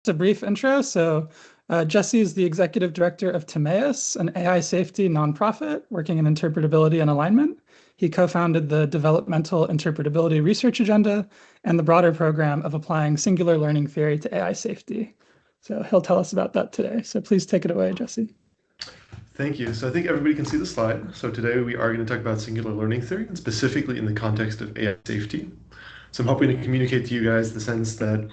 a brief intro. Jesse is the executive director of Timaeus, an AI safety nonprofit working in interpretability and alignment. He co-founded the Developmental Interpretability Research Agenda and the broader program of applying singular learning theory to AI safety. So he'll tell us about that today. So please take it away, Jesse. Thank you. So I think everybody can see the slide. So today we are going to talk about singular learning theory, and specifically in the context of AI safety. So I'm hoping to communicate to you guys the sense that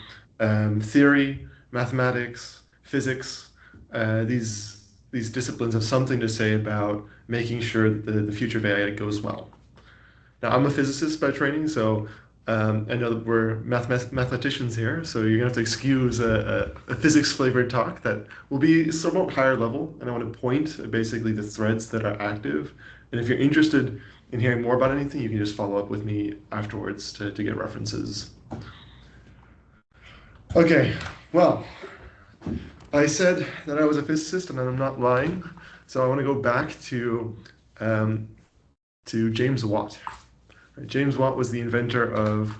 theory, mathematics, physics, these disciplines have something to say about making sure that the future of AI goes well. Now, I'm a physicist by training, so I know that we're mathematicians here, so you're going to have to excuse a physics-flavored talk that will be somewhat higher level, and I want to point at basically the threads that are active. And if you're interested in hearing more about anything, you can just follow up with me afterwards to get references. Okay, well, I said that I was a physicist, and I'm not lying, so I want to go back to James Watt. James Watt was the inventor of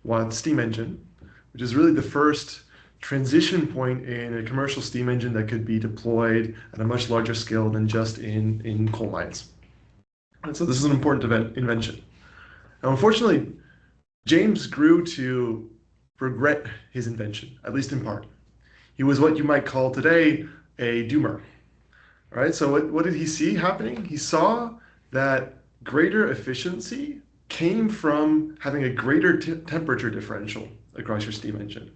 Watt's steam engine, which is really the first transition point in a commercial steam engine that could be deployed at a much larger scale than just in coal mines. And so this is an important invention. Now, unfortunately, James grew to regret his invention, at least in part. He was what you might call today a doomer. All right, so what did he see happening? He saw that greater efficiency came from having a greater temperature differential across your steam engine.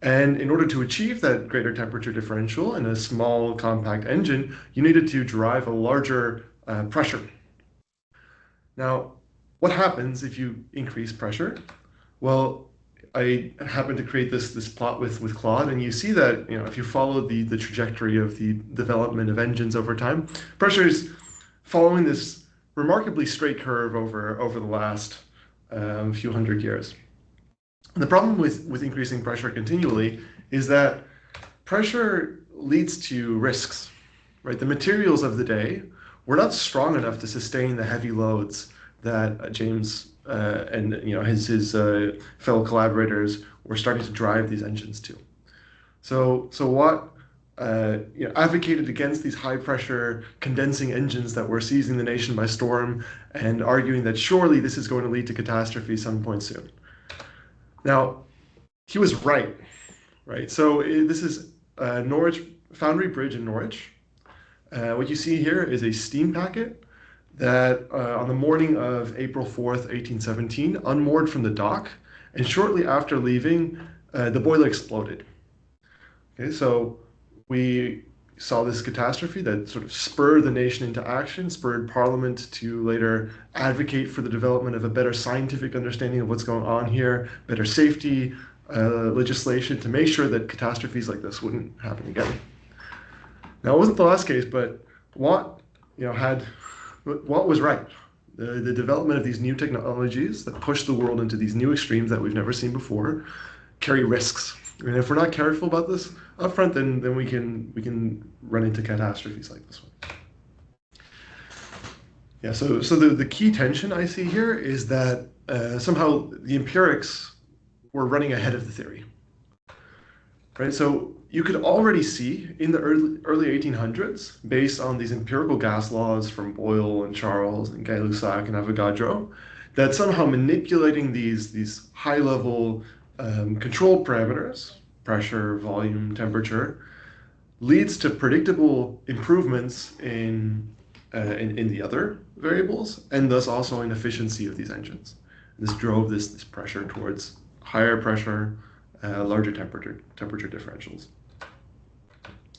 And in order to achieve that greater temperature differential in a small, compact engine, you needed to drive a larger pressure. Now, what happens if you increase pressure? Well, I happened to create this plot with Claude, and you see that if you follow the trajectory of the development of engines over time, pressure is following this remarkably straight curve over the last few hundred years. And the problem with increasing pressure continually is that pressure leads to risks, right? The materials of the day were not strong enough to sustain the heavy loads that James and his fellow collaborators were starting to drive these engines to. So Watt advocated against these high-pressure condensing engines that were seizing the nation by storm, and arguing that surely this is going to lead to catastrophe some point soon. Now, he was right? So this is Norwich Foundry Bridge in Norwich. What you see here is a steam packet that on the morning of April 4th, 1817, unmoored from the dock, and shortly after leaving, the boiler exploded. Okay, so we saw this catastrophe that sort of spurred the nation into action, spurred Parliament to later advocate for the development of a better scientific understanding of what's going on here, better safety legislation to make sure that catastrophes like this wouldn't happen again. Now, it wasn't the last case, but Watt was right. The development of these new technologies that push the world into these new extremes that we've never seen before carry risks. And if we're not careful about this up front, then we can run into catastrophes like this one. Yeah, so the key tension I see here is that somehow the empirics were running ahead of the theory. Right? So you could already see in the early 1800s, based on these empirical gas laws from Boyle and Charles and Gay-Lussac and Avogadro, that somehow manipulating these high-level controlled parameters, pressure, volume, temperature, leads to predictable improvements in the other variables, and thus also in efficiency of these engines. This drove this pressure towards higher pressure, larger temperature differentials.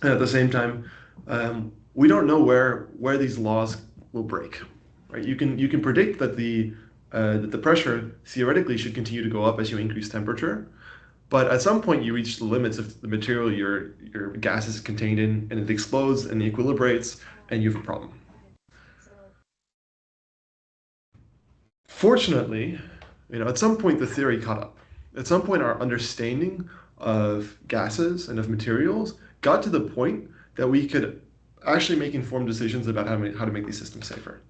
And at the same time, we don't know where these laws will break. Right? You can predict that the pressure theoretically should continue to go up as you increase temperature, but at some point you reach the limits of the material your gas is contained in, and it explodes and equilibrates, and you have a problem. Fortunately, at some point the theory caught up. At some point our understanding of gases and of materials got to the point that we could actually make informed decisions about how to make these systems safer.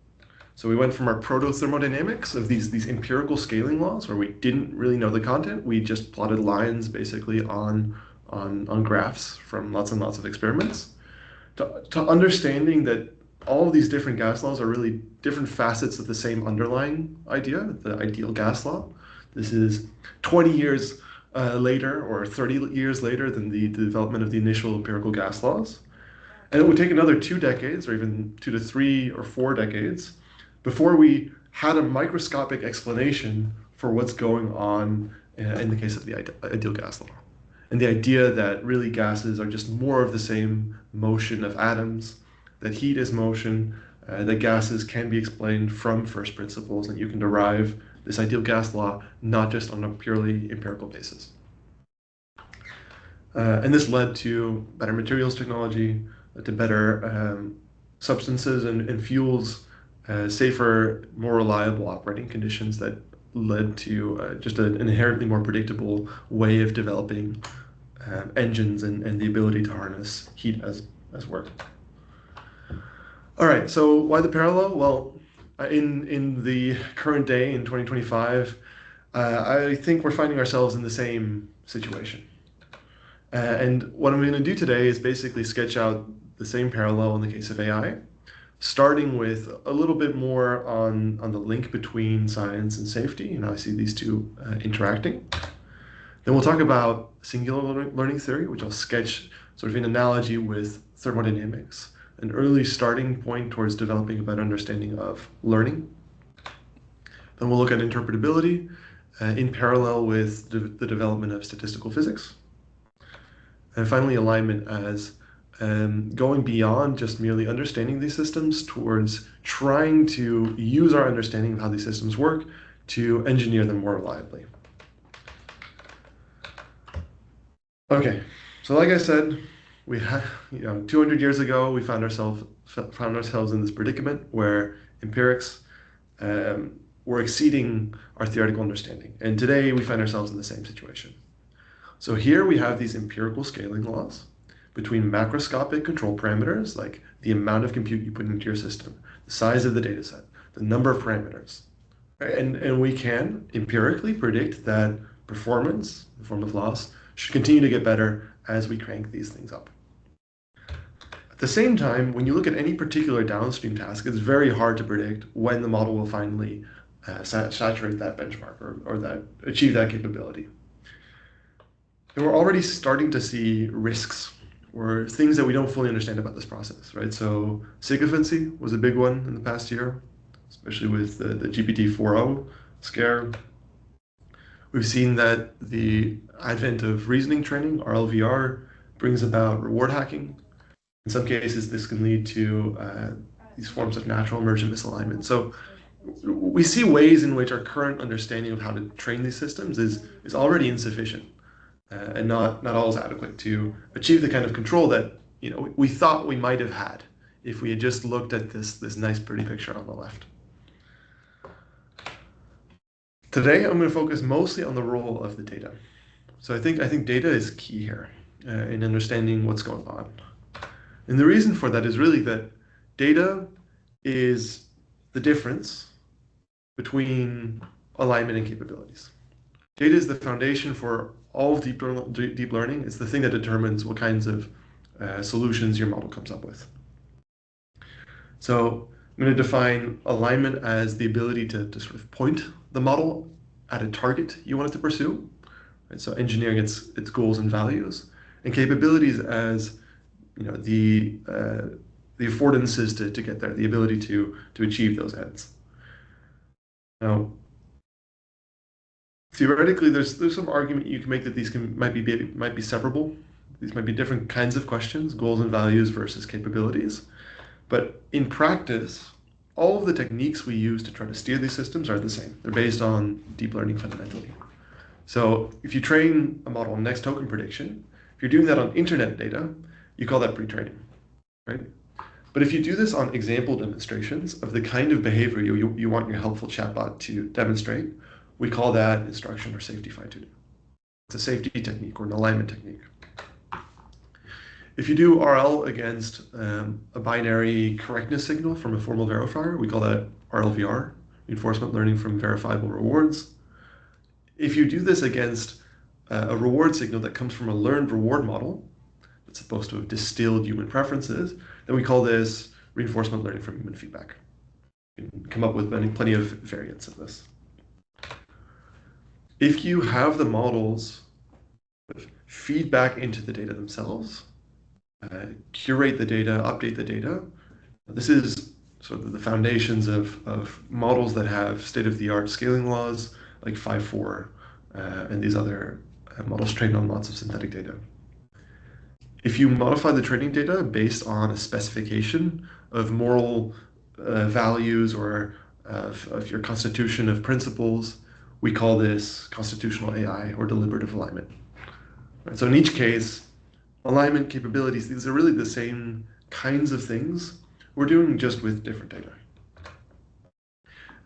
So we went from our proto-thermodynamics of these empirical scaling laws where we didn't really know the content. We just plotted lines basically on on graphs from lots and lots of experiments, to understanding that all of these different gas laws are really different facets of the same underlying idea, the ideal gas law. This is 20 years later or 30 years later than the development of the initial empirical gas laws. And it would take another 2 decades, or even 2 to 3 or 4 decades, before we had a microscopic explanation for what's going on in the case of the ideal gas law. And the idea that really gases are just more of the same motion of atoms, that heat is motion, that gases can be explained from first principles, and you can derive this ideal gas law not just on a purely empirical basis. And this led to better materials technology, to better substances and fuels, safer, more reliable operating conditions that led to just an inherently more predictable way of developing engines and the ability to harness heat as work. All right, so why the parallel? Well, in the current day, in 2025, I think we're finding ourselves in the same situation. And what I'm going to do today is basically sketch out the same parallel in the case of AI, starting with a little bit more on the link between science and safety, and how I see these two interacting. Then we'll talk about singular learning theory, which I'll sketch sort of in analogy with thermodynamics, an early starting point towards developing a better understanding of learning. Then we'll look at interpretability in parallel with the development of statistical physics. And finally, alignment as going beyond just merely understanding these systems towards trying to use our understanding of how these systems work to engineer them more reliably. Okay, so like I said, we had, 200 years ago, we found ourselves in this predicament where empirics were exceeding our theoretical understanding. And today we find ourselves in the same situation. So here we have these empirical scaling laws between macroscopic control parameters, like the amount of compute you put into your system, the size of the data set, the number of parameters. Right? And we can empirically predict that performance, in the form of loss, should continue to get better as we crank these things up. At the same time, when you look at any particular downstream task, it's very hard to predict when the model will finally saturate that benchmark or achieve that capability. And we're already starting to see risks or things that we don't fully understand about this process, right? So sycophancy was a big one in the past year, especially with the GPT-4o scare. We've seen that the advent of reasoning training, RLVR, brings about reward hacking. In some cases, this can lead to these forms of natural emergent misalignment. So we see ways in which our current understanding of how to train these systems is already insufficient and not always adequate to achieve the kind of control that we thought we might have had if we had just looked at this nice pretty picture on the left. Today, I'm going to focus mostly on the role of the data. So I think data is key here in understanding what's going on. And the reason for that is really that data is the difference between alignment and capabilities. Data is the foundation for all of deep learning. It's the thing that determines what kinds of solutions your model comes up with. So I'm going to define alignment as the ability to sort of point the model at a target you want it to pursue. Right? So engineering its goals and values, and capabilities as the affordances to get there, the ability to achieve those ends. Now, theoretically, there's some argument you can make that these might be separable. These might be different kinds of questions, goals and values versus capabilities. But in practice, all of the techniques we use to try to steer these systems are the same. They're based on deep learning fundamentally. So if you train a model on next token prediction, if you're doing that on internet data, you call that pre-training, right? But if you do this on example demonstrations of the kind of behavior you want your helpful chatbot to demonstrate, we call that instruction or safety fine-tuning. It's a safety technique or an alignment technique. If you do RL against a binary correctness signal from a formal verifier, we call that RLVR, reinforcement learning from verifiable rewards. If you do this against a reward signal that comes from a learned reward model that's supposed to have distilled human preferences, then we call this reinforcement learning from human feedback. You can come up with plenty of variants of this. If you have the models feed back into the data themselves, curate the data, update the data, this is sort of the foundations of models that have state-of-the-art scaling laws like 5.4 and these other models trained on lots of synthetic data. If you modify the training data based on a specification of moral values or of your constitution of principles, we call this constitutional AI or deliberative alignment. Right? So in each case, alignment capabilities, these are really the same kinds of things we're doing, just with different data.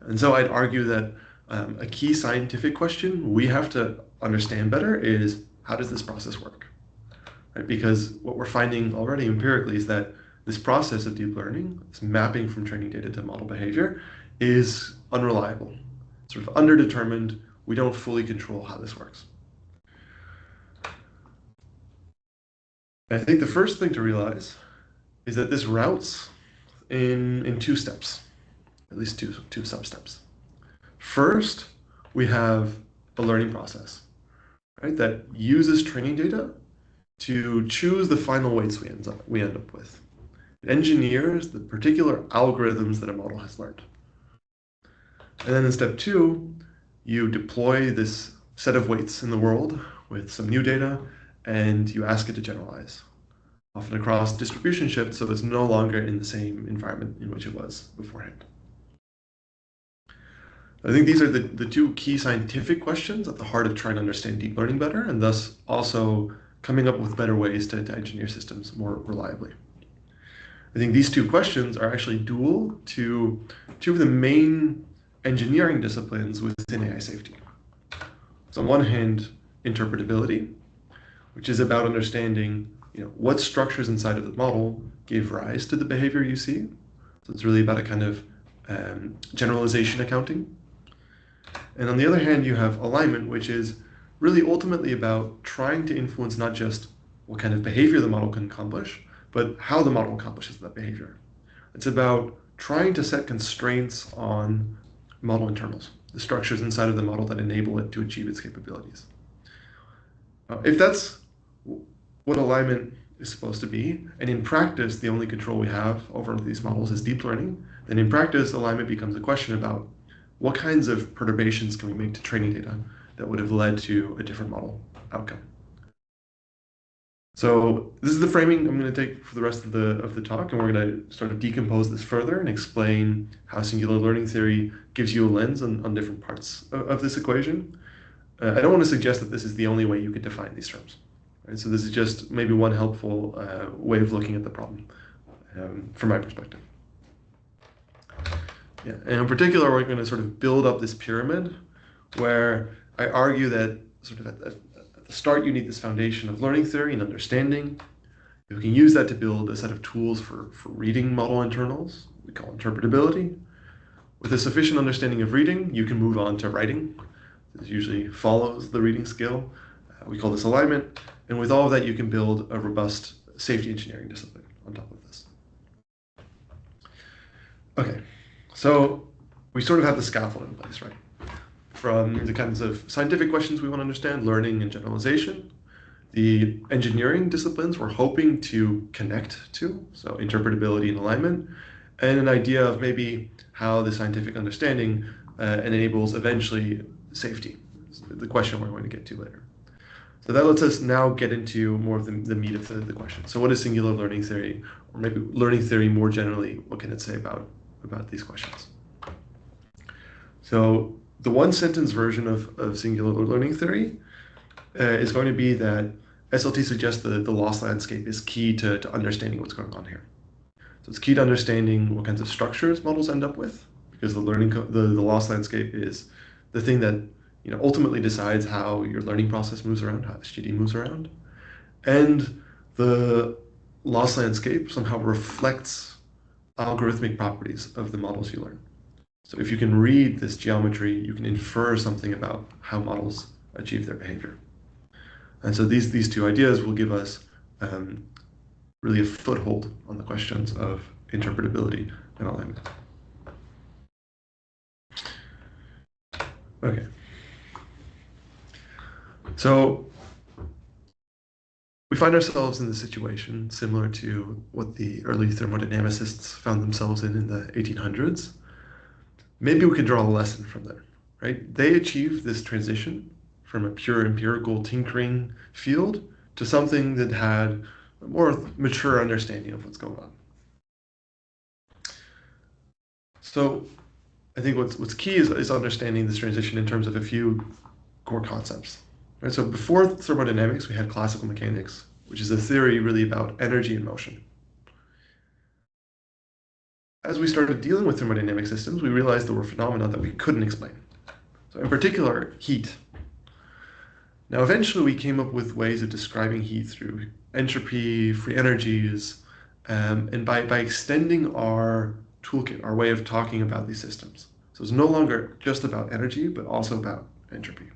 And so I'd argue that a key scientific question we have to understand better is, how does this process work? Right? Because what we're finding already empirically is that this process of deep learning, this mapping from training data to model behavior, is unreliable, sort of underdetermined. We don't fully control how this works. I think the first thing to realize is that this routes in two steps, at least two sub-steps. First, we have a learning process, right, that uses training data to choose the final weights we end up with. It engineers the particular algorithms that a model has learned. And then in step two, you deploy this set of weights in the world with some new data, and you ask it to generalize, often across distribution shifts, so it's no longer in the same environment in which it was beforehand. I think these are the two key scientific questions at the heart of trying to understand deep learning better, and thus also coming up with better ways to engineer systems more reliably. I think these two questions are actually dual to two of the main engineering disciplines within AI safety. So on one hand, interpretability, which is about understanding what structures inside of the model gave rise to the behavior you see. So it's really about a kind of generalization accounting. And on the other hand, you have alignment, which is really ultimately about trying to influence not just what kind of behavior the model can accomplish, but how the model accomplishes that behavior. It's about trying to set constraints on model internals, the structures inside of the model that enable it to achieve its capabilities. If that's what alignment is supposed to be, and in practice, the only control we have over these models is deep learning, then in practice, alignment becomes a question about what kinds of perturbations can we make to training data that would have led to a different model outcome. So this is the framing I'm going to take for the rest of the talk, and we're going to sort of decompose this further and explain how singular learning theory gives you a lens on different parts of this equation. I don't want to suggest that this is the only way you could define these terms. Right? So this is just maybe one helpful way of looking at the problem from my perspective. Yeah. And in particular, we're going to sort of build up this pyramid where I argue that sort of at the start, you need this foundation of learning theory and understanding. You can use that to build a set of tools for reading model internals, we call interpretability. With a sufficient understanding of reading, you can move on to writing. This usually follows the reading skill. We call this alignment. And with all of that, you can build a robust safety engineering discipline on top of this. Okay, so we sort of have the scaffold in place, right? From the kinds of scientific questions we want to understand, learning and generalization, the engineering disciplines we're hoping to connect to, so interpretability and alignment, and an idea of maybe how the scientific understanding enables eventually safety, the question we're going to get to later. So that lets us now get into more of the meat of the question. So what is singular learning theory, or maybe learning theory more generally? What can it say about these questions? So the one-sentence version of singular learning theory is going to be that SLT suggests that the loss landscape is key to understanding what's going on here. So it's key to understanding what kinds of structures models end up with, because the loss landscape is the thing that ultimately decides how your learning process moves around, how SGD moves around. And the loss landscape somehow reflects algorithmic properties of the models you learn. So if you can read this geometry, you can infer something about how models achieve their behavior. And so these two ideas will give us really a foothold on the questions of interpretability and alignment. Okay. So we find ourselves in the situation similar to what the early thermodynamicists found themselves in the 1800s. Maybe we can draw a lesson from them, right? They achieved this transition from a pure empirical tinkering field to something that had a more mature understanding of what's going on. So I think what's key is understanding this transition in terms of a few core concepts. Right? So before thermodynamics, we had classical mechanics, which is a theory really about energy and motion. As we started dealing with thermodynamic systems, we realized there were phenomena that we couldn't explain. So in particular, heat. Now, eventually we came up with ways of describing heat through entropy, free energies, and by extending our toolkit, our way of talking about these systems. So it's no longer just about energy, but also about entropy.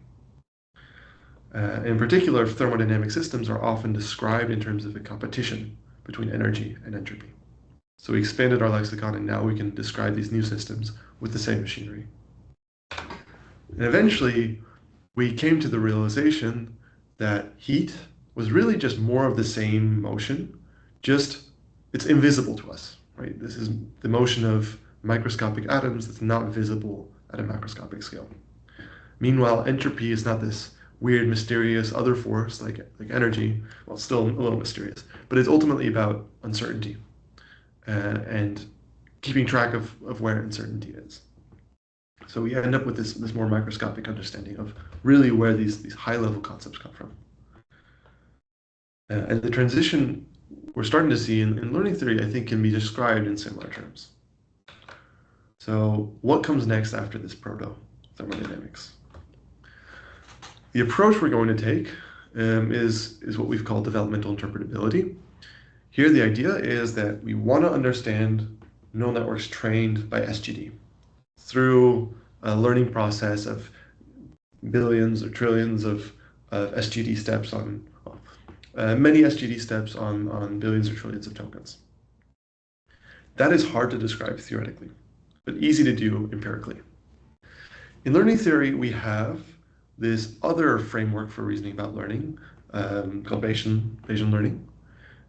In particular, thermodynamic systems are often described in terms of a competition between energy and entropy. So we expanded our lexicon, and now we can describe these new systems with the same machinery. And eventually, we came to the realization that heat was really just more of the same motion, just it's invisible to us, right? This is the motion of microscopic atoms that's not visible at a macroscopic scale. Meanwhile, entropy is not this weird, mysterious other force like energy. Well, still a little mysterious, but it's ultimately about uncertainty and keeping track of where uncertainty is. So we end up with this more microscopic understanding of really where these high-level concepts come from. And the transition we're starting to see in learning theory, I think, can be described in similar terms. So what comes next after this proto-thermodynamics? The approach we're going to take is what we've called developmental interpretability. Here, the idea is that we want to understand neural networks trained by SGD through a learning process of billions or trillions of SGD steps on many SGD steps on billions or trillions of tokens. That is hard to describe theoretically, but easy to do empirically. In learning theory, we have this other framework for reasoning about learning called Bayesian learning.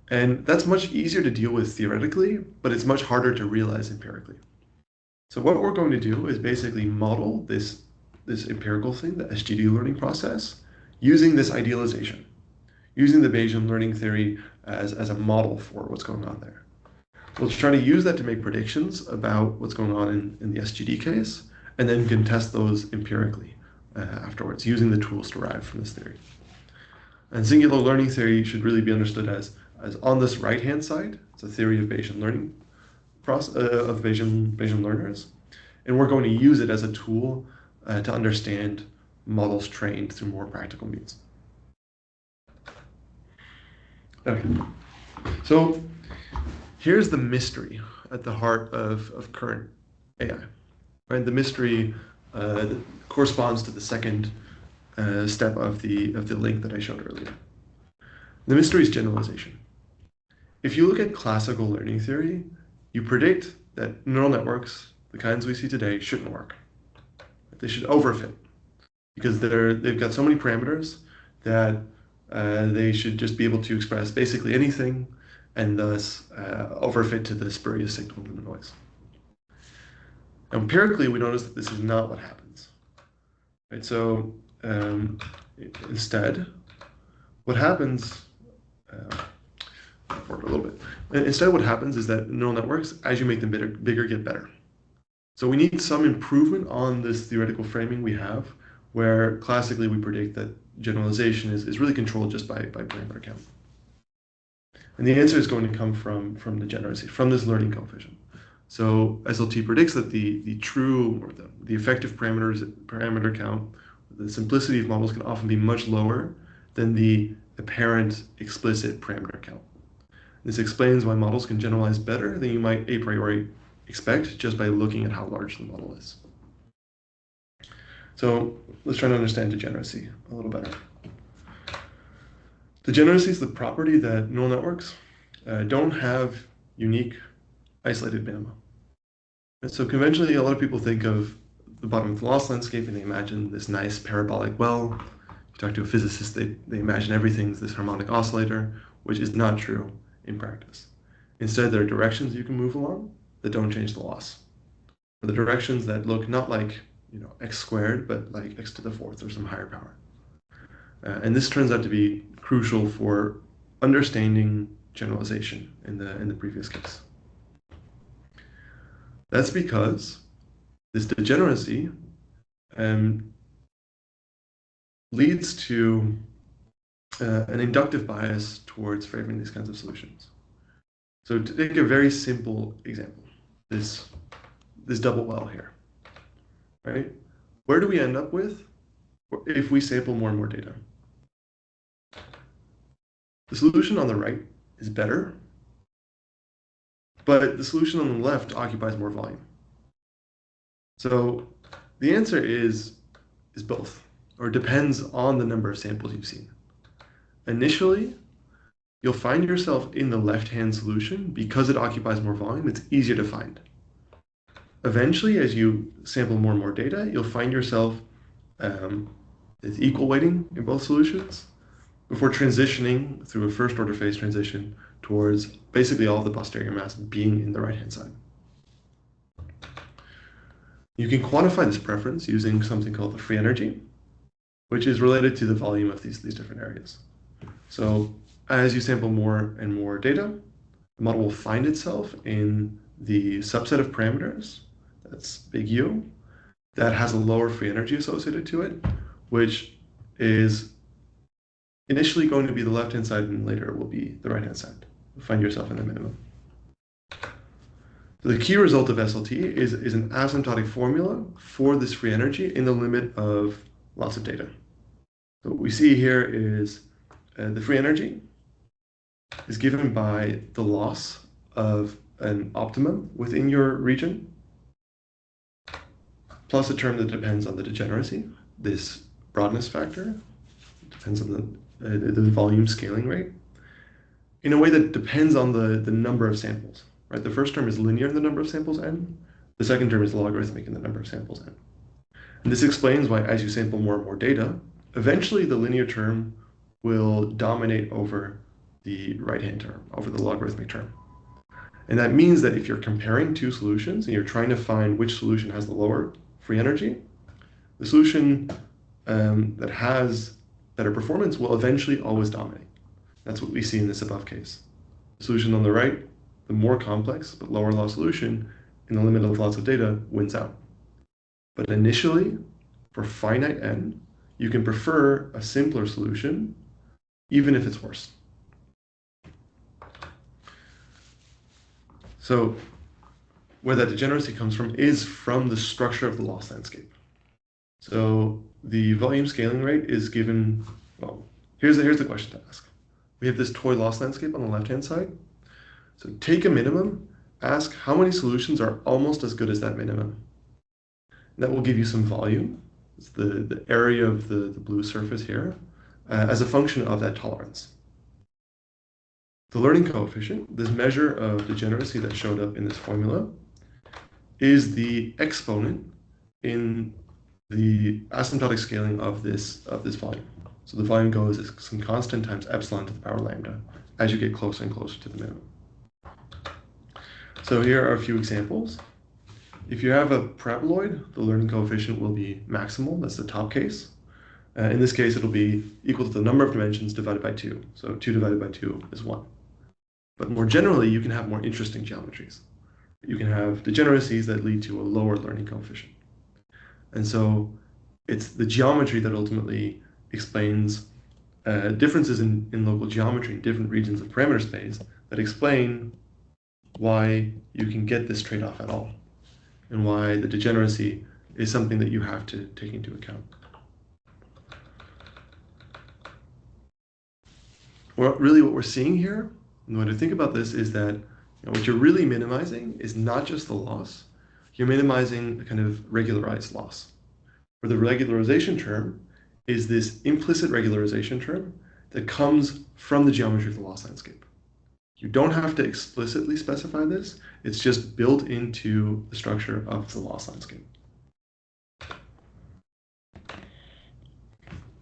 And that's much easier to deal with theoretically, but it's much harder to realize empirically. So what we're going to do is basically model this empirical thing, the SGD learning process, using this idealization, using the Bayesian learning theory as a model for what's going on there. We'll try to use that to make predictions about what's going on in the SGD case, and then can test those empirically afterwards, using the tools derived from this theory. And singular learning theory should really be understood as on this right-hand side. It's a theory of Bayesian learning, of Bayesian learners. And we're going to use it as a tool to understand models trained through more practical means. Okay, so here's the mystery at the heart of current AI. Right? The mystery corresponds to the second step of the link that I showed earlier. The mystery is generalization. If you look at classical learning theory, you predict that neural networks, the kinds we see today, shouldn't work. They should overfit because they've got so many parameters that they should just be able to express basically anything and thus overfit to the spurious signal and the noise. Empirically, we notice that this is not what happens. Right? So instead, what happens forward a little bit. Instead, what happens is that neural networks, as you make them bigger, get better. So we need some improvement on this theoretical framing we have, where classically we predict that generalization is really controlled just by parameter count. And the answer is going to come from the generalization, from this learning coefficient. So SLT predicts that the true or the effective parameter count, the simplicity of models can often be much lower than the apparent explicit parameter count. This explains why models can generalize better than you might a priori expect just by looking at how large the model is. So let's try to understand degeneracy a little better. Degeneracy is the property that neural networks don't have unique isolated minima. And so conventionally, a lot of people think of the bottom of the loss landscape and they imagine this nice parabolic well. You talk to a physicist, they imagine everything's this harmonic oscillator, which is not true in practice. Instead, there are directions you can move along that don't change the loss. Or the directions that look not like x squared, but like x to the fourth or some higher power. And this turns out to be crucial for understanding generalization in the previous case. That's because this degeneracy leads to an inductive bias towards favoring these kinds of solutions. So to take a very simple example, this double well here, right? Where do we end up with if we sample more and more data? The solution on the right is better, but the solution on the left occupies more volume. So the answer is both, or depends on the number of samples you've seen. Initially, you'll find yourself in the left-hand solution because it occupies more volume. It's easier to find. Eventually, as you sample more and more data, you'll find yourself with equal weighting in both solutions before transitioning through a first-order phase transition towards basically all of the posterior mass being in the right-hand side. You can quantify this preference using something called the free energy, which is related to the volume of these different areas. So as you sample more and more data, the model will find itself in the subset of parameters, that's big U, that has a lower free energy associated to it, which is initially going to be the left-hand side and later it will be the right-hand side. You'll find yourself in the minimum. So the key result of SLT is an asymptotic formula for this free energy in the limit of lots of data. So what we see here is the free energy is given by the loss of an optimum within your region, plus a term that depends on the degeneracy, this broadness factor, depends on the volume scaling rate, in a way that depends on the number of samples. Right? The first term is linear in the number of samples n. The second term is logarithmic in the number of samples n. And this explains why as you sample more and more data, eventually the linear term will dominate over the right-hand term, over the logarithmic term. And that means that if you're comparing two solutions and you're trying to find which solution has the lower free energy, the solution that has better performance will eventually always dominate. That's what we see in this above case. The solution on the right, the more complex but lower loss solution in the limit of lots of data wins out. But initially, for finite n, you can prefer a simpler solution, even if it's worse. So where that degeneracy comes from is from the structure of the loss landscape. So the volume scaling rate is given, well, here's the question to ask. We have this toy loss landscape on the left-hand side. So take a minimum, ask how many solutions are almost as good as that minimum. And that will give you some volume. It's the area of the blue surface here as a function of that tolerance. The learning coefficient, this measure of degeneracy that showed up in this formula, is the exponent in the asymptotic scaling of this volume. So the volume goes as some constant times epsilon to the power lambda as you get closer and closer to the minimum. So here are a few examples. If you have a paraboloid, the learning coefficient will be maximal. That's the top case. In this case, it'll be equal to the number of dimensions divided by 2. So 2 divided by 2 is 1. But more generally, you can have more interesting geometries. You can have degeneracies that lead to a lower learning coefficient. And so it's the geometry that ultimately explains differences in local geometry in different regions of parameter space that explain why you can get this trade-off at all, and why the degeneracy is something that you have to take into account. Well, really what we're seeing here, and the way to think about this is that what you're really minimizing is not just the loss, you're minimizing a kind of regularized loss. Where the regularization term is this implicit regularization term that comes from the geometry of the loss landscape. You don't have to explicitly specify this. It's just built into the structure of the loss landscape.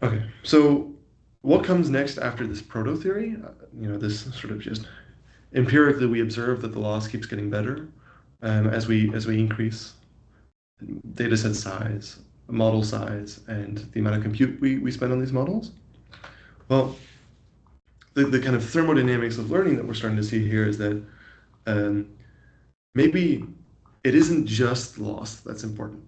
Okay, so what comes next after this proto-theory? This sort of just empirically we observe that the loss keeps getting better as we increase data set size, model size, and the amount of compute we spend on these models. Well, the kind of thermodynamics of learning that we're starting to see here is that maybe it isn't just loss that's important,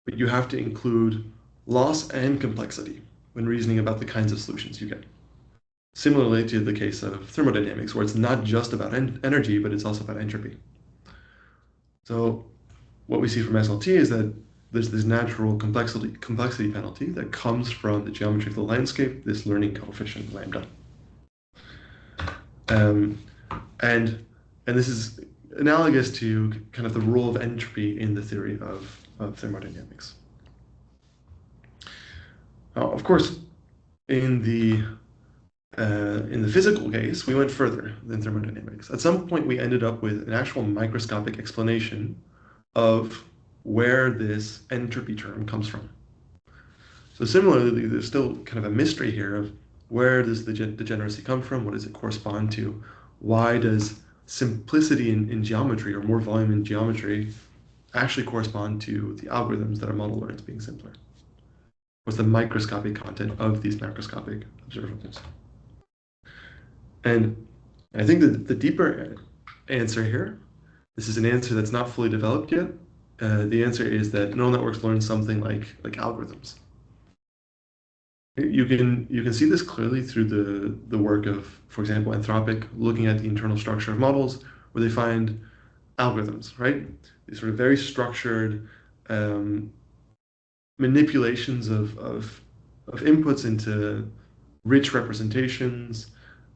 but you have to include loss and complexity when reasoning about the kinds of solutions you get. Similarly to the case of thermodynamics, where it's not just about energy, but it's also about entropy. So what we see from SLT is that there's this natural complexity penalty that comes from the geometry of the landscape, this learning coefficient lambda. And this is analogous to kind of the role of entropy in the theory of thermodynamics. Now, of course, in the physical case, we went further than thermodynamics. At some point, we ended up with an actual microscopic explanation of where this entropy term comes from. So similarly, there's still kind of a mystery here of where does the degeneracy come from? What does it correspond to? Why does simplicity in geometry or more volume in geometry actually correspond to the algorithms that our model learns being simpler? What's the microscopic content of these macroscopic observables? And I think that the deeper answer here, this is an answer that's not fully developed yet. The answer is that neural networks learn something like algorithms. You can see this clearly through the work of, for example, Anthropic, looking at the internal structure of models, where they find algorithms, right? These sort of very structured manipulations of inputs into rich representations,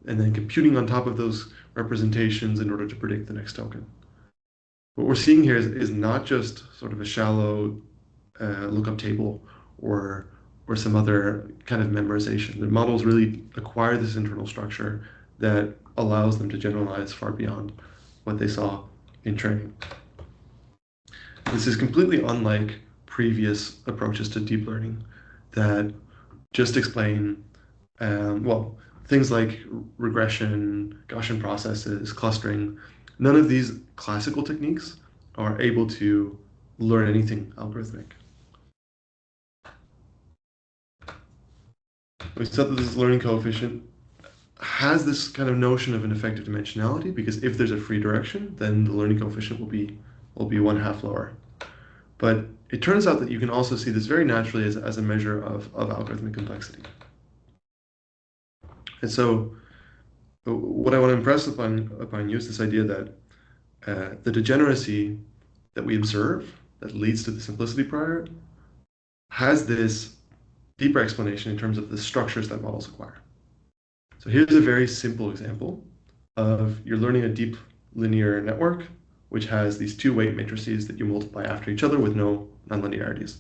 and then computing on top of those representations in order to predict the next token. What we're seeing here is not just sort of a shallow lookup table or some other kind of memorization. The models really acquire this internal structure that allows them to generalize far beyond what they saw in training. This is completely unlike previous approaches to deep learning that just explain, things like regression, Gaussian processes, clustering. None of these classical techniques are able to learn anything algorithmic. We said that this learning coefficient has this kind of notion of an effective dimensionality, because if there's a free direction, then the learning coefficient will be 1/2 lower. But it turns out that you can also see this very naturally as a measure of algorithmic complexity. And so what I want to impress upon you is this idea that the degeneracy that we observe that leads to the simplicity prior has this deeper explanation in terms of the structures that models acquire. So here's a very simple example of you're learning a deep linear network, which has these two weight matrices that you multiply after each other with no nonlinearities.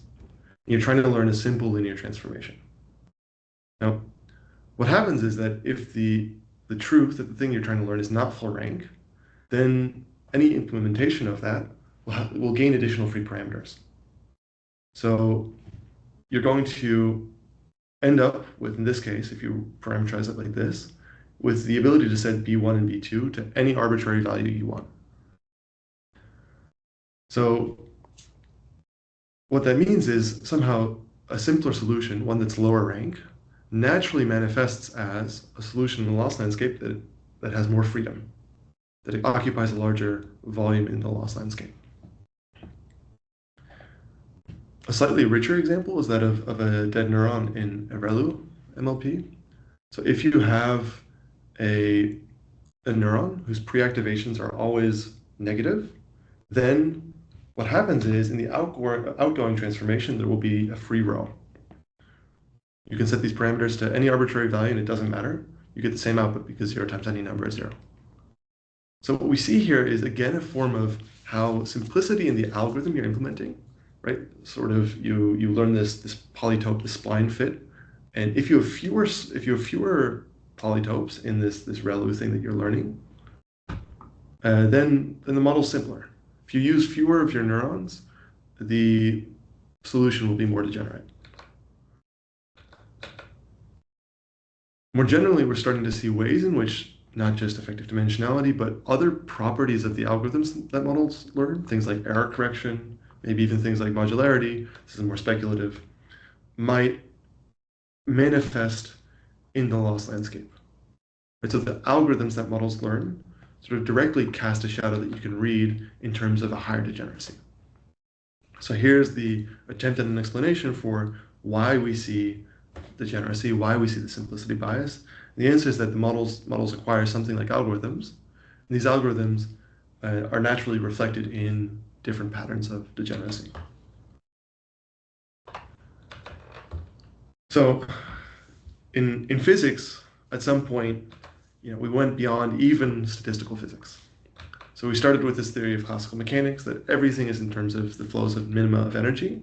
You're trying to learn a simple linear transformation. Now, what happens is that if the truth that the thing you're trying to learn is not full rank, then any implementation of that will gain additional free parameters. So you're going to end up with, in this case, if you parameterize it like this, with the ability to set B1 and B2 to any arbitrary value you want. So what that means is somehow a simpler solution, one that's lower rank, naturally manifests as a solution in the loss landscape that has more freedom, that it occupies a larger volume in the loss landscape. A slightly richer example is that of a dead neuron in a ReLU MLP. So if you have a neuron whose pre-activations are always negative, then what happens is in the outgoing transformation, there will be a free row. You can set these parameters to any arbitrary value and it doesn't matter. You get the same output because 0 times any number is 0. So what we see here is, again, a form of how simplicity in the algorithm you're implementing, right? Sort of you learn this polytope, this spline fit. And if you have fewer polytopes in this ReLU thing that you're learning, then the model's simpler. If you use fewer of your neurons, the solution will be more degenerate. More generally, we're starting to see ways in which not just effective dimensionality, but other properties of the algorithms that models learn, things like error correction, maybe even things like modularity, this is more speculative, might manifest in the loss landscape. Right, so the algorithms that models learn sort of directly cast a shadow that you can read in terms of a higher degeneracy. So here's the attempt at an explanation for why we see degeneracy, why we see the simplicity bias. And the answer is that the models acquire something like algorithms. And these algorithms are naturally reflected in different patterns of degeneracy. So in physics, at some point, we went beyond even statistical physics. So we started with this theory of classical mechanics that everything is in terms of the flows of minima of energy.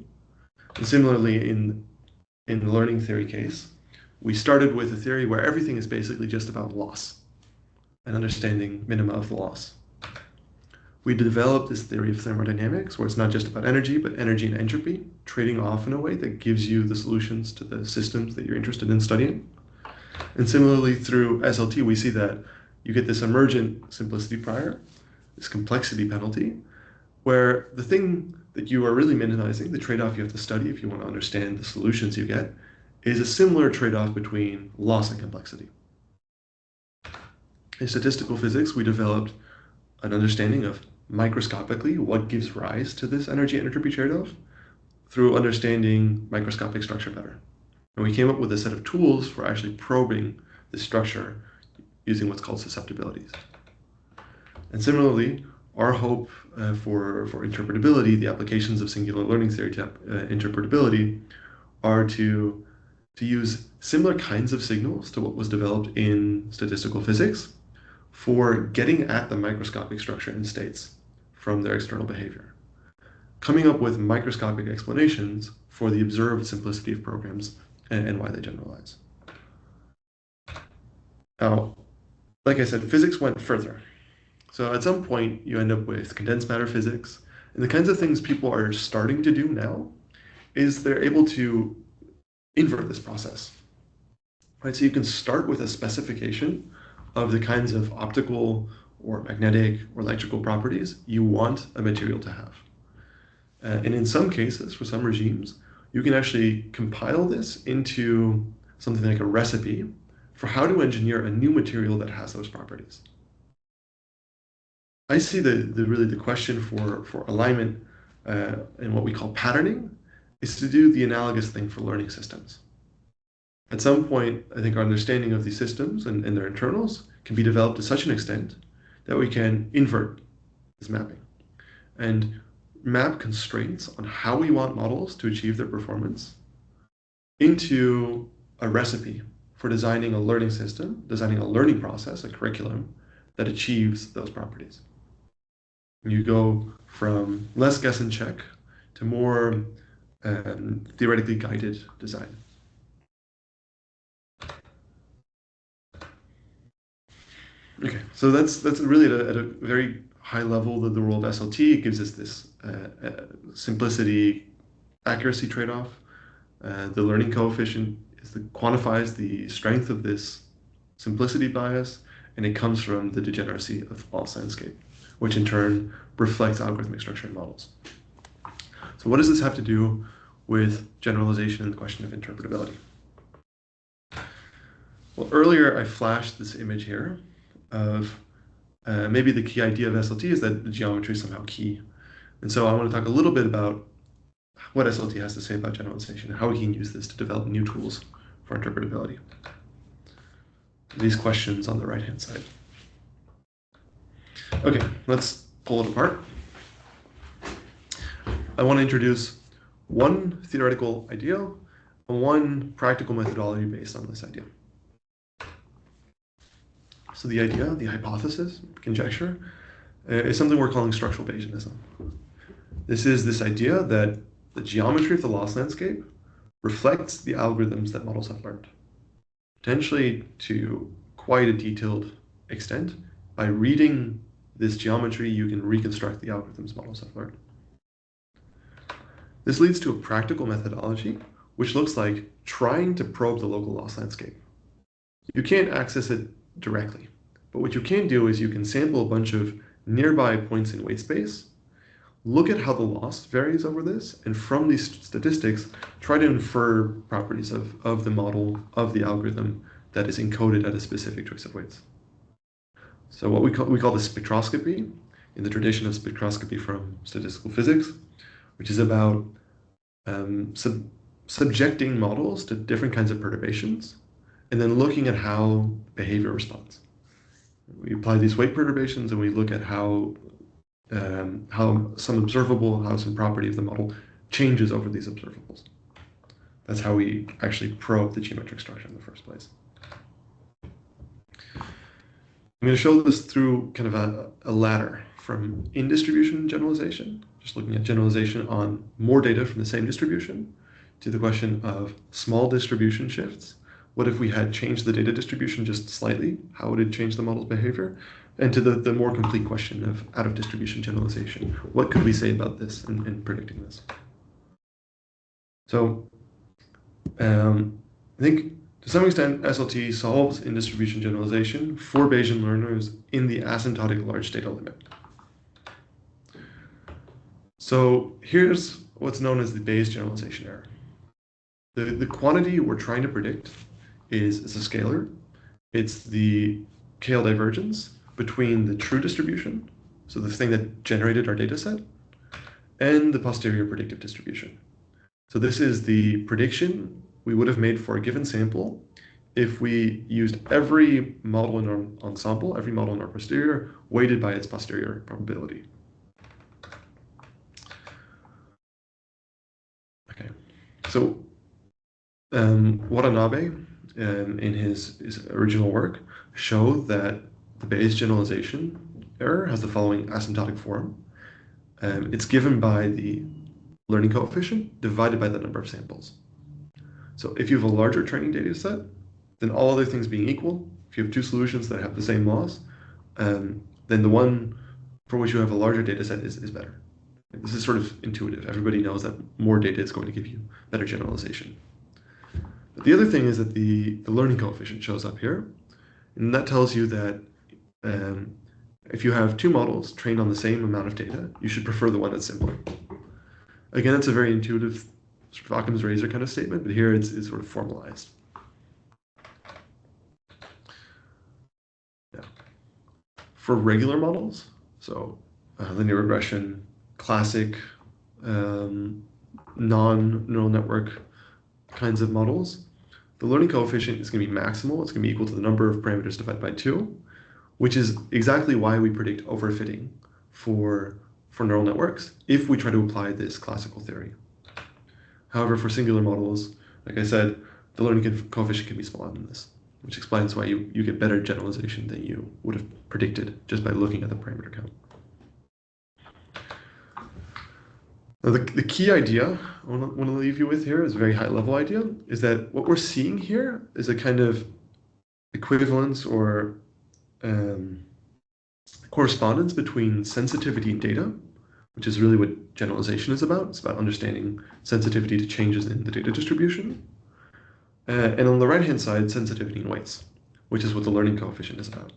And similarly, in the learning theory case, we started with a theory where everything is basically just about loss and understanding minima of the loss. We developed this theory of thermodynamics where it's not just about energy, but energy and entropy, trading off in a way that gives you the solutions to the systems that you're interested in studying. And similarly, through SLT, we see that you get this emergent simplicity prior, this complexity penalty, where the thing that you are really minimizing, the trade-off you have to study if you want to understand the solutions you get, is a similar trade-off between loss and complexity. In statistical physics, we developed an understanding of microscopically what gives rise to this energy and entropy trade-off through understanding microscopic structure better. And we came up with a set of tools for actually probing this structure using what's called susceptibilities. And similarly, our hope for interpretability, the applications of singular learning theory to interpretability, are to use similar kinds of signals to what was developed in statistical physics for getting at the microscopic structure and states from their external behavior, coming up with microscopic explanations for the observed simplicity of programs and why they generalize. Now, like I said, physics went further. So at some point, you end up with condensed matter physics. And the kinds of things people are starting to do now is they're able to invert this process. Right? So you can start with a specification of the kinds of optical or magnetic or electrical properties you want a material to have. And in some cases, for some regimes, you can actually compile this into something like a recipe for how to engineer a new material that has those properties. I see really the question for alignment and what we call patterning is to do the analogous thing for learning systems. At some point, I think our understanding of these systems and their internals can be developed to such an extent that we can invert this mapping and map constraints on how we want models to achieve their performance into a recipe for designing a learning system, designing a learning process, a curriculum that achieves those properties. You go from less guess and check to more theoretically guided design. Okay, so that's really at a very high level the role of SLT. It gives us this simplicity, accuracy trade-off. The learning coefficient quantifies the strength of this simplicity bias, and it comes from the degeneracy of the loss landscape, which in turn reflects algorithmic structure in models. So what does this have to do with generalization and the question of interpretability? Well, earlier I flashed this image here of maybe the key idea of SLT is that the geometry is somehow key. And so I want to talk a little bit about what SLT has to say about generalization and how we can use this to develop new tools for interpretability. These questions on the right-hand side. Okay, let's pull it apart. I want to introduce one theoretical idea and one practical methodology based on this idea. So the idea, the hypothesis, conjecture, is something we're calling structural Bayesianism. This is this idea that the geometry of the loss landscape reflects the algorithms that models have learned, potentially to quite a detailed extent. By reading this geometry, you can reconstruct the algorithms models have learned. This leads to a practical methodology, which looks like trying to probe the local loss landscape. You can't access it directly, but what you can do is you can sample a bunch of nearby points in weight space, look at how the loss varies over this, and from these statistics, try to infer properties of the model, of the algorithm that is encoded at a specific choice of weights. So what we call this spectroscopy, in the tradition of spectroscopy from statistical physics, which is about subjecting models to different kinds of perturbations, and then looking at how behavior responds. We apply these weight perturbations, and we look at how some property of the model changes over these observables. That's how we actually probe the geometric structure in the first place. I'm going to show this through kind of a ladder from in-distribution generalization, just looking at generalization on more data from the same distribution, to the question of small distribution shifts. What if we had changed the data distribution just slightly? How would it change the model's behavior? And to the more complete question of out-of-distribution generalization. What could we say about this in predicting this? So I think to some extent, SLT solves in-distribution generalization for Bayesian learners in the asymptotic large data limit. So here's what's known as the Bayes generalization error. The quantity we're trying to predict is a scalar. It's the KL divergence between the true distribution, so the thing that generated our data set, and the posterior predictive distribution. So this is the prediction we would have made for a given sample if we used every model in our ensemble, every model in our posterior, weighted by its posterior probability. Okay, so Watanabe, in his original work, showed that the Bayes generalization error has the following asymptotic form. It's given by the learning coefficient divided by the number of samples. So if you have a larger training data set, then all other things being equal, if you have two solutions that have the same loss, then the one for which you have a larger data set is better. This is sort of intuitive. Everybody knows that more data is going to give you better generalization. But the other thing is that the learning coefficient shows up here, and that tells you that if you have two models trained on the same amount of data, you should prefer the one that's simpler. Again, it's a very intuitive sort of Occam's razor kind of statement, but here it's sort of formalized. Yeah. For regular models, so linear regression, classic non-neural network kinds of models, the learning coefficient is going to be maximal. It's going to be equal to the number of parameters divided by 2, which is exactly why we predict overfitting for neural networks if we try to apply this classical theory. However, for singular models, like I said, the learning coefficient can be smaller than this, which explains why you get better generalization than you would have predicted just by looking at the parameter count. Now, the key idea I want to leave you with here is a very high-level idea, is that what we're seeing here is a kind of equivalence or correspondence between sensitivity and data, which is really what generalization is about. It's about understanding sensitivity to changes in the data distribution. And on the right-hand side, sensitivity and weights, which is what the learning coefficient is about.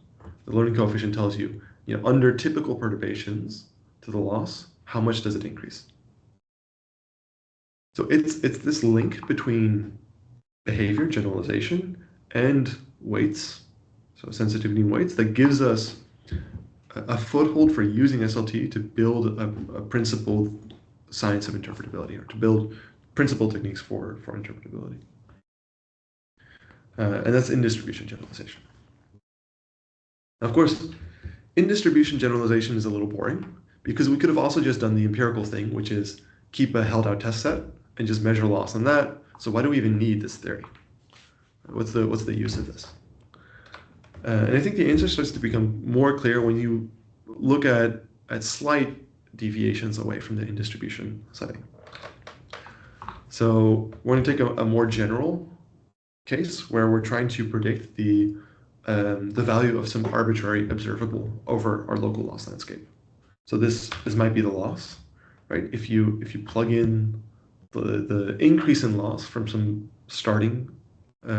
The learning coefficient tells you, under typical perturbations to the loss, how much does it increase? So it's this link between behavior, generalization, and weights, so sensitivity and weights, that gives us a foothold for using SLT to build a principled science of interpretability, or to build principled techniques for interpretability. And that's in-distribution generalization. Now, of course, in-distribution generalization is a little boring, because we could have also just done the empirical thing, which is keep a held-out test set and just measure loss on that. So why do we even need this theory? What's the use of this? And I think the answer starts to become more clear when you look at slight deviations away from the in-distribution setting. So we're going to take a more general case where we're trying to predict the the value of some arbitrary observable over our local loss landscape. So this might be the loss, right? If you plug in the increase in loss from some starting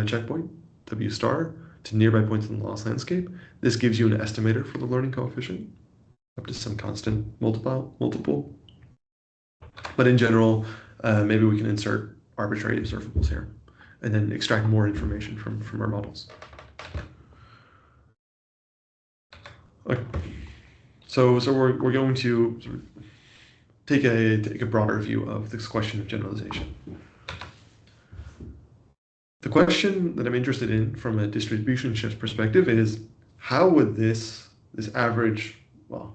checkpoint, W star, to nearby points in the loss landscape, this gives you an estimator for the learning coefficient up to some constant multiple. But in general, maybe we can insert arbitrary observables here and then extract more information from our models. Okay. So we're going to sort of take a broader view of this question of generalization. The question that I'm interested in from a distribution shift perspective is, how would this average,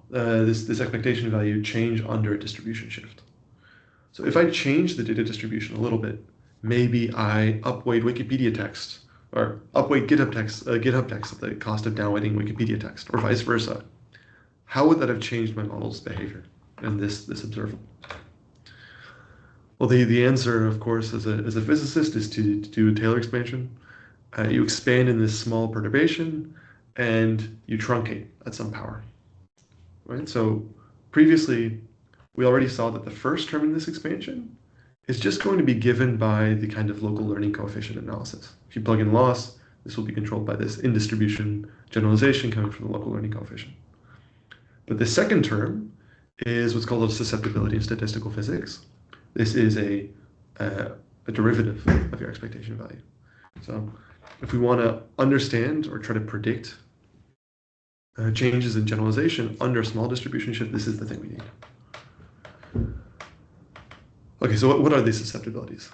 this expectation value change under a distribution shift? So if I change the data distribution a little bit, maybe I upweight Wikipedia text, or upweight GitHub text at the cost of downweighting Wikipedia text, or vice versa. How would that have changed my model's behavior and this observable? Well, the answer, of course, as a physicist, is to do a Taylor expansion. You expand in this small perturbation, and you truncate at some power. Right? So previously, we already saw that the first term in this expansion is just going to be given by the kind of local learning coefficient analysis. If you plug in loss, this will be controlled by this in-distribution generalization coming from the local learning coefficient. But the second term is what's called a susceptibility in statistical physics. This is a derivative of your expectation value. So if we want to understand or try to predict changes in generalization under a small distribution shift, this is the thing we need. Okay, so what are these susceptibilities?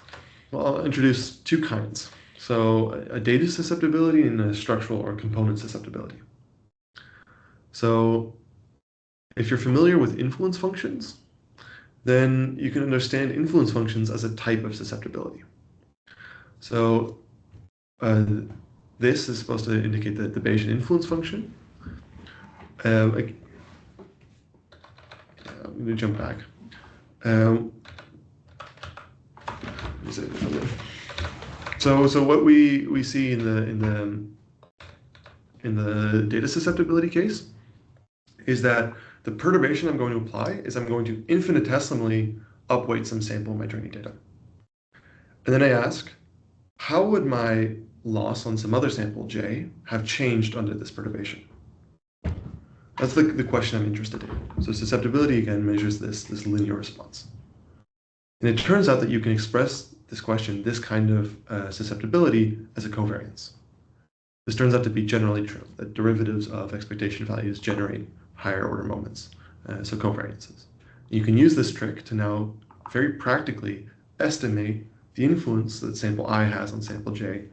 Well, I'll introduce two kinds. So a data susceptibility and a structural or component susceptibility. So if you're familiar with influence functions, then you can understand influence functions as a type of susceptibility. So this is supposed to indicate the Bayesian influence function. I'm going to jump back. So what we see in the data susceptibility case is that the perturbation I'm going to apply is I'm going to infinitesimally upweight some sample in my training data. And then I ask, how would my loss on some other sample, J, have changed under this perturbation? That's the question I'm interested in. So susceptibility, again, measures this linear response. And it turns out that you can express this question, this kind of susceptibility, as a covariance. This turns out to be generally true, that derivatives of expectation values generate higher order moments, so covariances. You can use this trick to now very practically estimate the influence that sample I has on sample J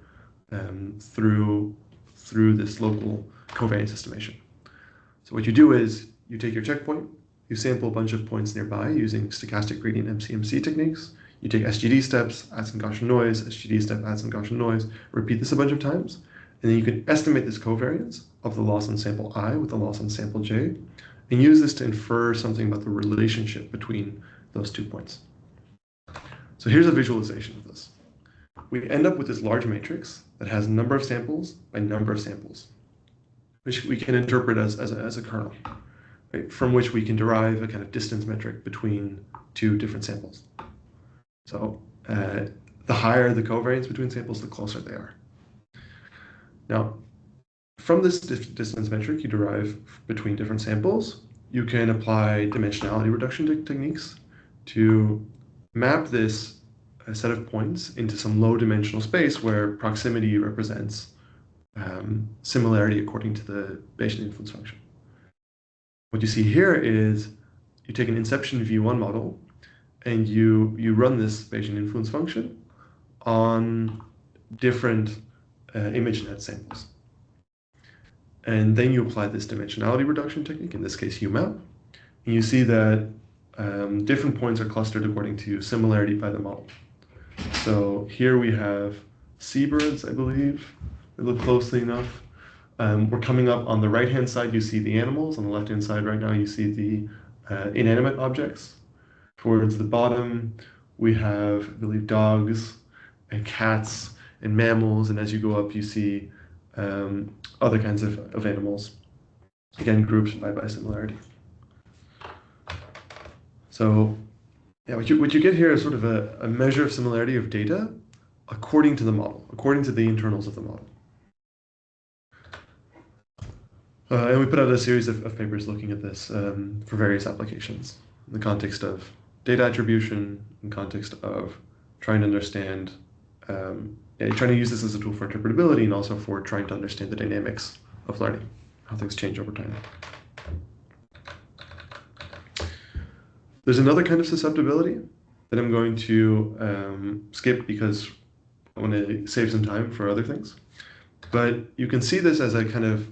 through this local covariance estimation. So what you do is you take your checkpoint, you sample a bunch of points nearby using stochastic gradient MCMC techniques. You take SGD steps, add some Gaussian noise, SGD step, add some Gaussian noise, repeat this a bunch of times, and then you can estimate this covariance of the loss on sample I with the loss on sample J, and use this to infer something about the relationship between those 2 points. So here's a visualization of this. We end up with this large matrix that has number of samples by number of samples, which we can interpret as a kernel, right? From which we can derive a kind of distance metric between two different samples. So the higher the covariance between samples, the closer they are. Now, from this distance metric you derive between different samples, you can apply dimensionality reduction techniques to map this set of points into some low dimensional space where proximity represents similarity according to the Bayesian influence function. What you see here is you take an inception V1 model and you run this Bayesian influence function on different ImageNet samples. And then you apply this dimensionality reduction technique, in this case UMAP, and you see that different points are clustered according to similarity by the model. So here we have seabirds, I believe. They look closely enough. We're coming up on the right-hand side, you see the animals. On the left-hand side right now, you see the inanimate objects. Towards the bottom, we have, I believe, dogs and cats and mammals. And as you go up, you see other kinds of animals, again, grouped by similarity. So yeah, what you get here is sort of a measure of similarity of data according to the model, according to the internals of the model. And we put out a series of papers looking at this for various applications in the context of data attribution, in context of trying to understand, trying to use this as a tool for interpretability and also for trying to understand the dynamics of learning, how things change over time. There's another kind of susceptibility that I'm going to skip because I want to save some time for other things. But you can see this as a kind of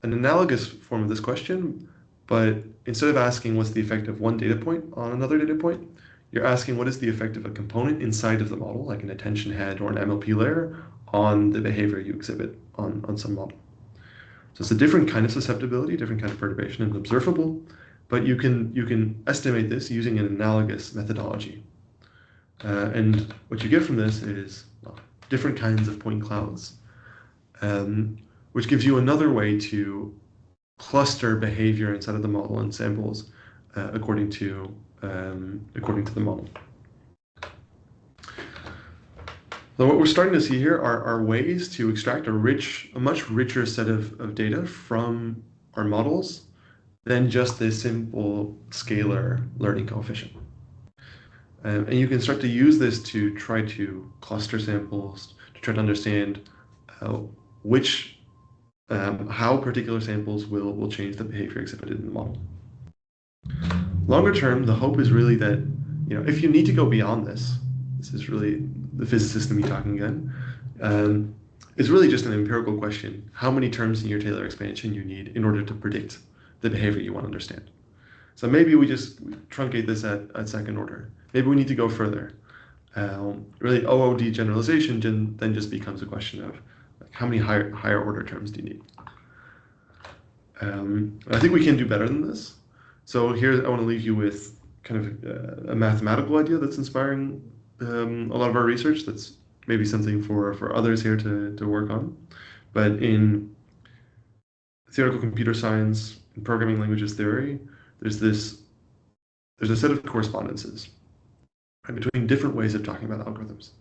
an analogous form of this question, but instead of asking what's the effect of one data point on another data point, you're asking what is the effect of a component inside of the model, like an attention head or an MLP layer, on the behavior you exhibit on some model. So it's a different kind of susceptibility, different kind of perturbation and observable, but you can estimate this using an analogous methodology. And what you get from this is different kinds of point clouds, which gives you another way to cluster behavior inside of the model and samples according to the model. So what we're starting to see here are ways to extract a much richer set of data from our models than just this simple scalar learning coefficient. And you can start to use this to try to cluster samples, to try to understand how particular samples will change the behavior exhibited in the model. Longer term, the hope is really that, if you need to go beyond this is really the physicist in me talking again, it's really just an empirical question, how many terms in your Taylor expansion you need in order to predict the behavior you want to understand. So maybe we just truncate this at second order. Maybe we need to go further. Really, OOD generalization then just becomes a question of how many higher order terms do you need? I think we can do better than this. So here I want to leave you with kind of a mathematical idea that's inspiring a lot of our research. That's maybe something for others here to work on. But in theoretical computer science and programming languages theory, there's a set of correspondences between different ways of talking about algorithms.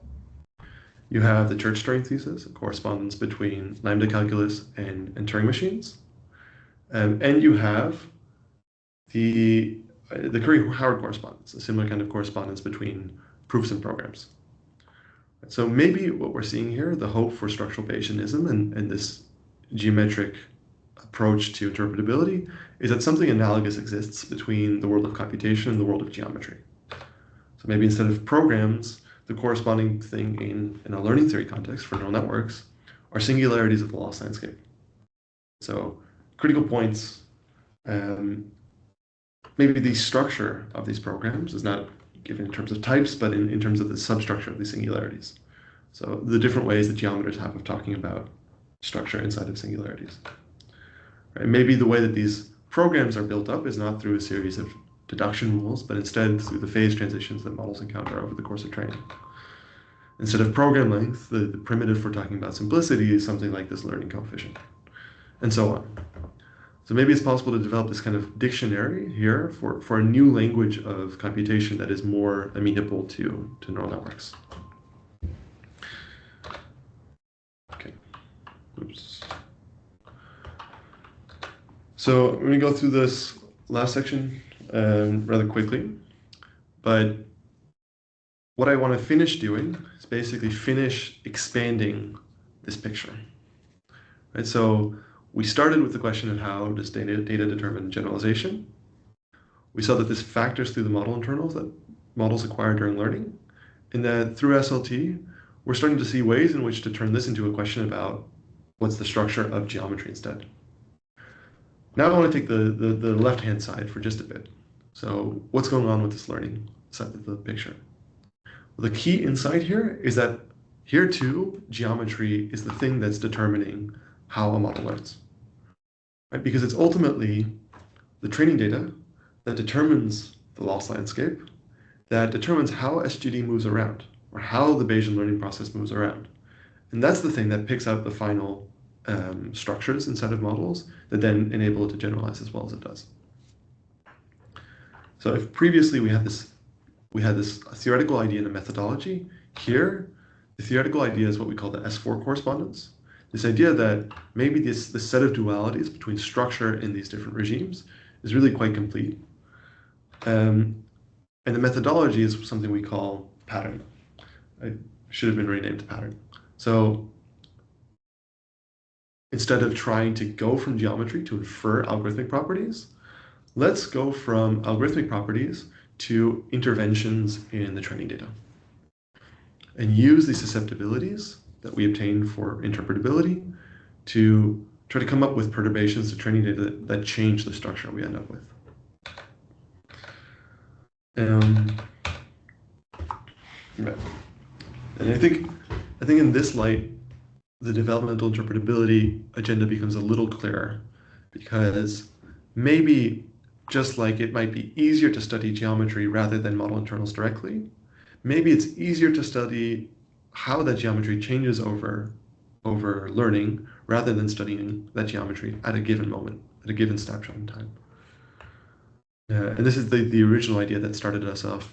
You have the Church-Turing thesis, a correspondence between lambda calculus and Turing machines. And you have the Curry-Howard correspondence, a similar kind of correspondence between proofs and programs. So maybe what we're seeing here, the hope for structural Bayesianism and this geometric approach to interpretability, is that something analogous exists between the world of computation and the world of geometry. So maybe instead of programs, the corresponding thing in a learning theory context for neural networks are singularities of the loss landscape. So critical points, maybe the structure of these programs is not given in terms of types, but in terms of the substructure of these singularities. So the different ways that geometers have of talking about structure inside of singularities. Right? Maybe the way that these programs are built up is not through a series of deduction rules, but instead through the phase transitions that models encounter over the course of training. Instead of program length, the primitive for talking about simplicity is something like this learning coefficient, and so on. So maybe it's possible to develop this kind of dictionary here for a new language of computation that is more amenable to neural networks. Okay. Oops. So we're going to go through this last section rather quickly, but what I want to finish doing is basically finish expanding this picture. Right? So we started with the question of how does data determine generalization. We saw that this factors through the model internals that models acquire during learning, and that through SLT, we're starting to see ways in which to turn this into a question about what's the structure of geometry instead. Now I want to take the left-hand side for just a bit. So what's going on with this learning side of the picture? Well, the key insight here is that here too, geometry is the thing that's determining how a model learns. Right? Because it's ultimately the training data that determines the loss landscape, that determines how SGD moves around, or how the Bayesian learning process moves around. And that's the thing that picks up the final structures inside of models that then enable it to generalize as well as it does. So if previously we had this theoretical idea and a methodology, here the theoretical idea is what we call the S4 correspondence. This idea that maybe this set of dualities between structure in these different regimes is really quite complete. And the methodology is something we call pattern. It should have been renamed to pattern. So instead of trying to go from geometry to infer algorithmic properties, let's go from algorithmic properties to interventions in the training data and use these susceptibilities that we obtain for interpretability to try to come up with perturbations to training data that change the structure we end up with. And I think in this light, the developmental interpretability agenda becomes a little clearer, because maybe just like it might be easier to study geometry rather than model internals directly, maybe it's easier to study how that geometry changes over learning rather than studying that geometry at a given moment, at a given snapshot in time. And this is the original idea that started us off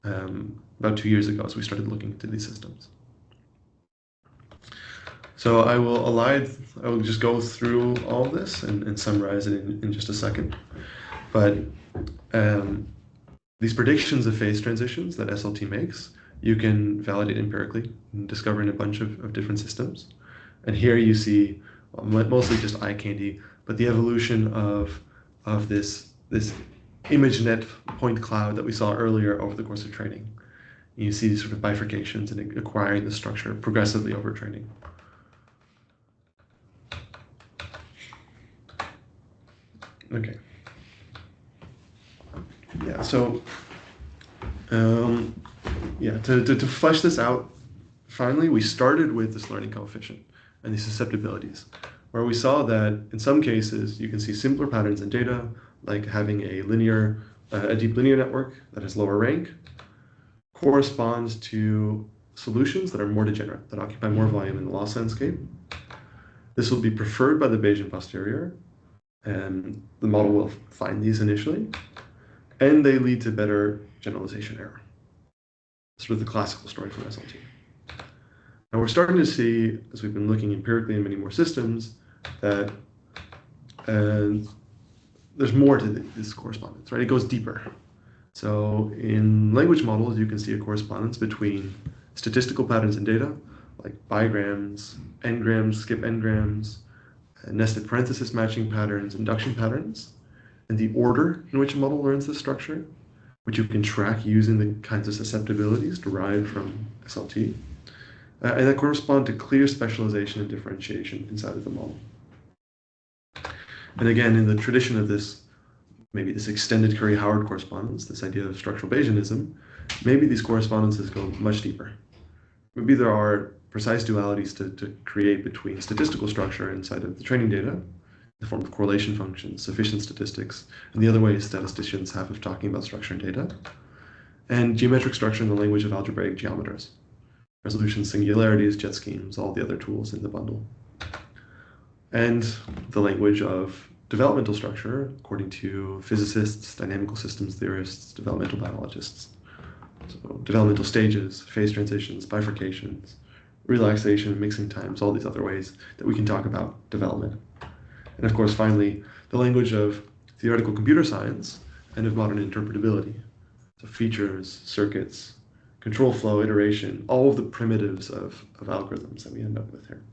about 2 years ago as we started looking into these systems. So I will just go through all of this and summarize it in just a second. But these predictions of phase transitions that SLT makes, you can validate empirically, discovering a bunch of different systems. And here you see mostly just eye candy, but the evolution of this ImageNet point cloud that we saw earlier over the course of training. You see these sort of bifurcations and acquiring the structure progressively over training. Okay. Yeah, so to flesh this out, finally, we started with this learning coefficient and these susceptibilities, where we saw that in some cases, you can see simpler patterns in data, like having a deep linear network that has lower rank, corresponds to solutions that are more degenerate, that occupy more volume in the loss landscape. This will be preferred by the Bayesian posterior, and the model will find these initially, and they lead to better generalization error. Sort of the classical story from SLT. Now we're starting to see, as we've been looking empirically in many more systems, that there's more to this correspondence, right? It goes deeper. So in language models, you can see a correspondence between statistical patterns in data, like bigrams, n-grams, skip n-grams, nested parenthesis matching patterns, induction patterns, and the order in which a model learns this structure, which you can track using the kinds of susceptibilities derived from SLT, and that correspond to clear specialization and differentiation inside of the model. And again, in the tradition of this, maybe this extended Curry-Howard correspondence, this idea of structural Bayesianism, maybe these correspondences go much deeper. Maybe there are precise dualities to create between statistical structure inside of the training data, in the form of correlation functions, sufficient statistics, and the other ways statisticians have of talking about structure and data, and geometric structure in the language of algebraic geometers, resolution singularities, jet schemes, all the other tools in the bundle. And the language of developmental structure, according to physicists, dynamical systems theorists, developmental biologists. So developmental stages, phase transitions, bifurcations, relaxation, mixing times, all these other ways that we can talk about development. And of course, finally, the language of theoretical computer science and of modern interpretability. So features, circuits, control flow, iteration, all of the primitives of algorithms that we end up with here.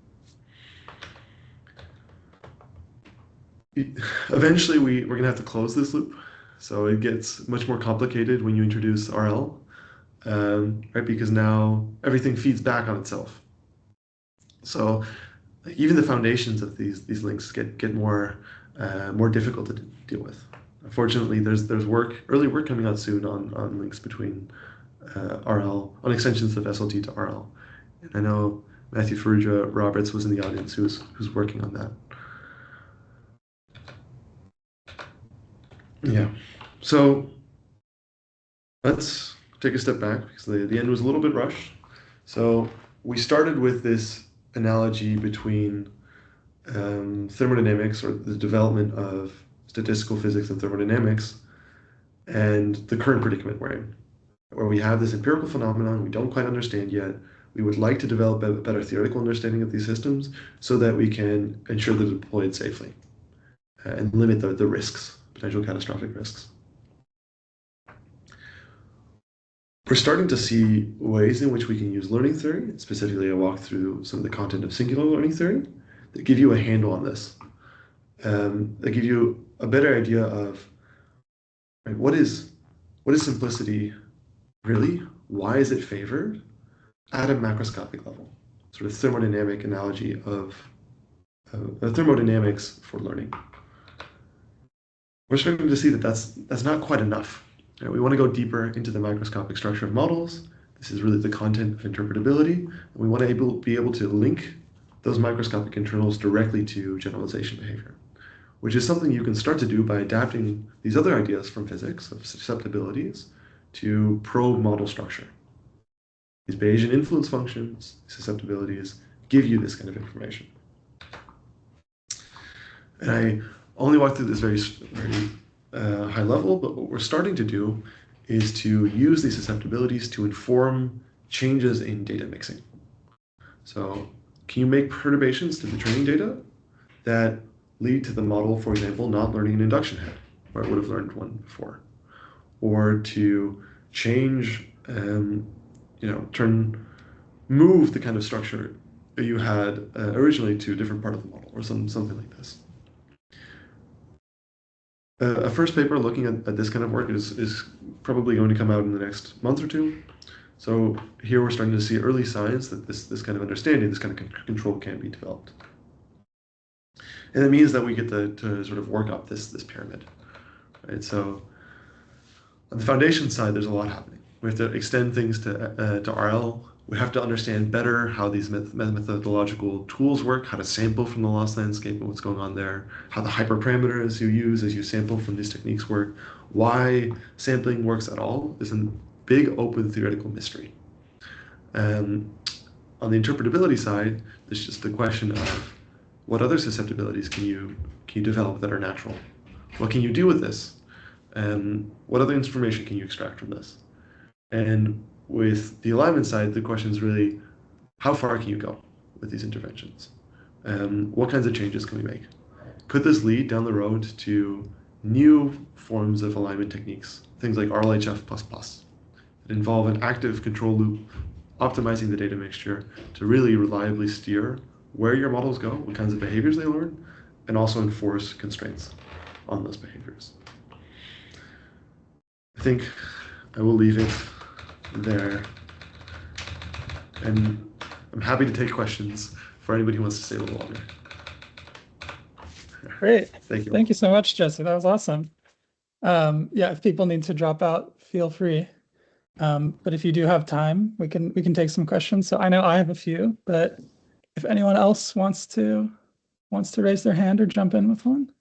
Eventually, we're going to have to close this loop. So it gets much more complicated when you introduce RL, right? Because now everything feeds back on itself. So even the foundations of these links get more difficult to deal with. Unfortunately, there's early work coming out soon on links between RL, on extensions of SLT to RL. And I know Matthew Ferrugia Roberts was in the audience who's working on that. Yeah, so let's take a step back because the end was a little bit rushed. So we started with this analogy between thermodynamics, or the development of statistical physics and thermodynamics, and the current predicament we're in, where we have this empirical phenomenon we don't quite understand yet. We would like to develop a better theoretical understanding of these systems so that we can ensure they're deployed safely and limit the risks, potential catastrophic risks. We're starting to see ways in which we can use learning theory. Specifically, I walk through some of the content of singular learning theory that give you a handle on this. That give you a better idea of, right, what is simplicity really? Why is it favored at a macroscopic level? Sort of thermodynamic analogy of thermodynamics for learning. We're starting to see that that's not quite enough. Right? We want to go deeper into the microscopic structure of models. This is really the content of interpretability. And we want to be able to link those microscopic internals directly to generalization behavior, which is something you can start to do by adapting these other ideas from physics of susceptibilities to probe model structure. These Bayesian influence functions, susceptibilities, give you this kind of information. And I only walked through this very high level, but what we're starting to do is to use these susceptibilities to inform changes in data mixing. So can you make perturbations to the training data that lead to the model, for example, not learning an induction head, where it would have learned one before? Or to change, move the kind of structure that you had originally to a different part of the model, or something like this. A first paper looking at this kind of work is probably going to come out in the next month or two. So here we're starting to see early signs that this kind of understanding, this kind of control can be developed. And it means that we get to sort of work up this pyramid, right? So on the foundation side, there's a lot happening. We have to extend things to RL. We have to understand better how these methodological tools work, how to sample from the loss landscape and what's going on there, how the hyperparameters you use as you sample from these techniques work, why sampling works at all is a big open theoretical mystery. On the interpretability side, there's just the question of what other susceptibilities can you develop that are natural? What can you do with this? What other information can you extract from this? And with the alignment side, the question is really, how far can you go with these interventions? What kinds of changes can we make? Could this lead down the road to new forms of alignment techniques, things like RLHF++, that involve an active control loop, optimizing the data mixture to really reliably steer where your models go, what kinds of behaviors they learn, and also enforce constraints on those behaviors. I think I will leave it there. And I'm happy to take questions for anybody who wants to stay a little longer. Great. Thank you. Thank you so much, Jesse. That was awesome. Yeah, if people need to drop out, feel free. But if you do have time, we can take some questions. So I know I have a few, but if anyone else wants to raise their hand or jump in with one.